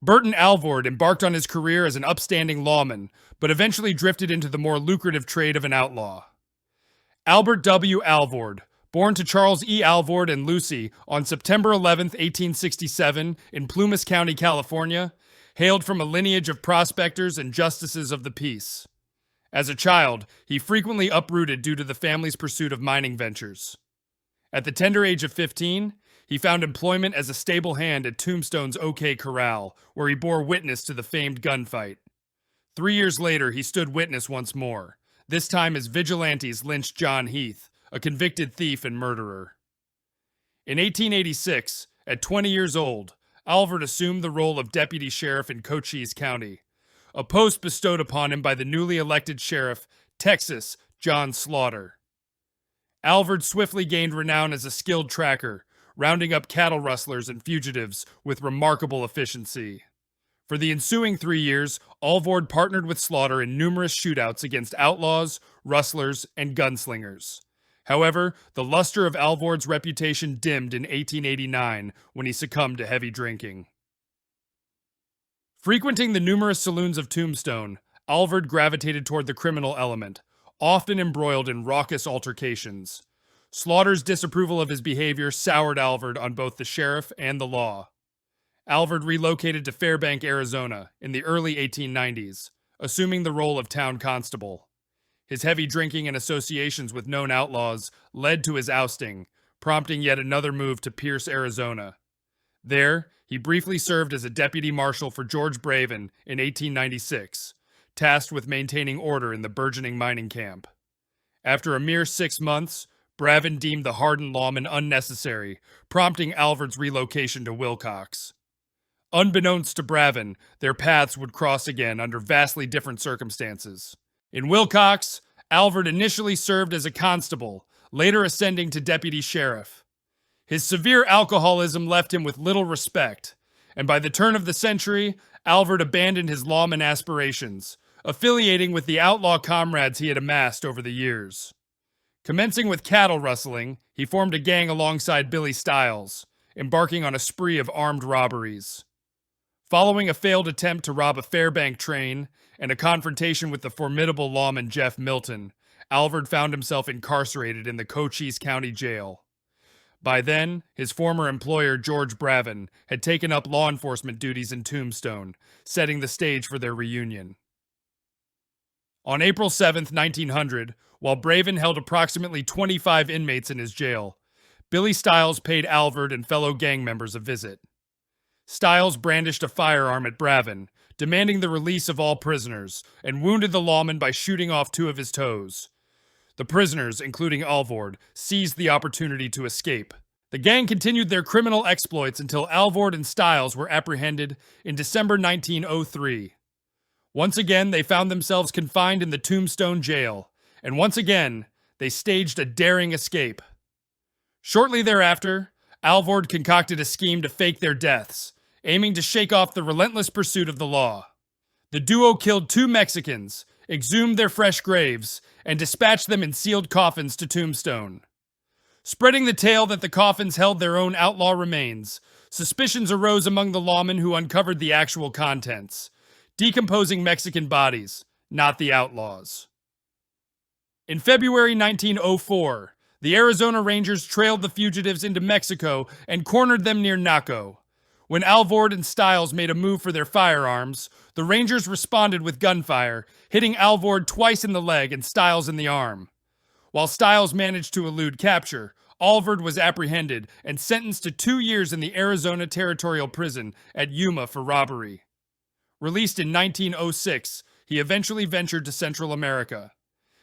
Burton Alvord embarked on his career as an upstanding lawman, but eventually drifted into the more lucrative trade of an outlaw. Albert W. Alvord, born to Charles E. Alvord and Lucy on September 11, 1867, in Plumas County, California, hailed from a lineage of prospectors and justices of the peace. As a child, he frequently uprooted due to the family's pursuit of mining ventures. At the tender age of 15, he found employment as a stable hand at Tombstone's OK Corral, where he bore witness to the famed gunfight. 3 years later, he stood witness once more, this time as vigilantes lynched John Heath, a convicted thief and murderer. In 1886, at 20 years old, Alvord assumed the role of deputy sheriff in Cochise County, a post bestowed upon him by the newly elected sheriff, Texas, John Slaughter. Alvord swiftly gained renown as a skilled tracker, rounding up cattle rustlers and fugitives with remarkable efficiency. For the ensuing 3 years, Alvord partnered with Slaughter in numerous shootouts against outlaws, rustlers, and gunslingers. However, the luster of Alvord's reputation dimmed in 1889 when he succumbed to heavy drinking. Frequenting the numerous saloons of Tombstone, Alvord gravitated toward the criminal element, often embroiled in raucous altercations. Slaughter's disapproval of his behavior soured Alvord on both the sheriff and the law. Alvord relocated to Fairbank, Arizona, in the early 1890s, assuming the role of town constable. His heavy drinking and associations with known outlaws led to his ousting, prompting yet another move to Pierce, Arizona. There, he briefly served as a deputy marshal for George Braven in 1896, tasked with maintaining order in the burgeoning mining camp. After a mere 6 months, Braven deemed the hardened lawman unnecessary, prompting Alvord's relocation to Wilcox. Unbeknownst to Braven, their paths would cross again under vastly different circumstances. In Wilcox, Alvord initially served as a constable, later ascending to deputy sheriff. His severe alcoholism left him with little respect, and by the turn of the century, Alvord abandoned his lawman aspirations, affiliating with the outlaw comrades he had amassed over the years. Commencing with cattle rustling, he formed a gang alongside Billy Stiles, embarking on a spree of armed robberies. Following a failed attempt to rob a Fairbank train and a confrontation with the formidable lawman Jeff Milton, Alvord found himself incarcerated in the Cochise County Jail. By then, his former employer George Braven had taken up law enforcement duties in Tombstone, setting the stage for their reunion. On April 7, 1900, while Braven held approximately 25 inmates in his jail, Billy Stiles paid Alvord and fellow gang members a visit. Stiles brandished a firearm at Braven, demanding the release of all prisoners, and wounded the lawman by shooting off 2 of his toes. The prisoners, including Alvord, seized the opportunity to escape. The gang continued their criminal exploits until Alvord and Stiles were apprehended in December 1903. Once again, they found themselves confined in the Tombstone jail, and once again, they staged a daring escape. Shortly thereafter, Alvord concocted a scheme to fake their deaths, aiming to shake off the relentless pursuit of the law. The duo killed 2 Mexicans, exhumed their fresh graves, and dispatched them in sealed coffins to Tombstone. Spreading the tale that the coffins held their own outlaw remains, suspicions arose among the lawmen who uncovered the actual contents, decomposing Mexican bodies, not the outlaws. In February 1904, the Arizona Rangers trailed the fugitives into Mexico and cornered them near Naco. When Alvord and Stiles made a move for their firearms, the Rangers responded with gunfire, hitting Alvord twice in the leg and Stiles in the arm. While Stiles managed to elude capture, Alvord was apprehended and sentenced to 2 years in the Arizona Territorial Prison at Yuma for robbery. Released in 1906, he eventually ventured to Central America.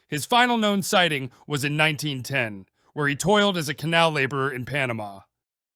His final known sighting was in 1910, where he toiled as a canal laborer in Panama.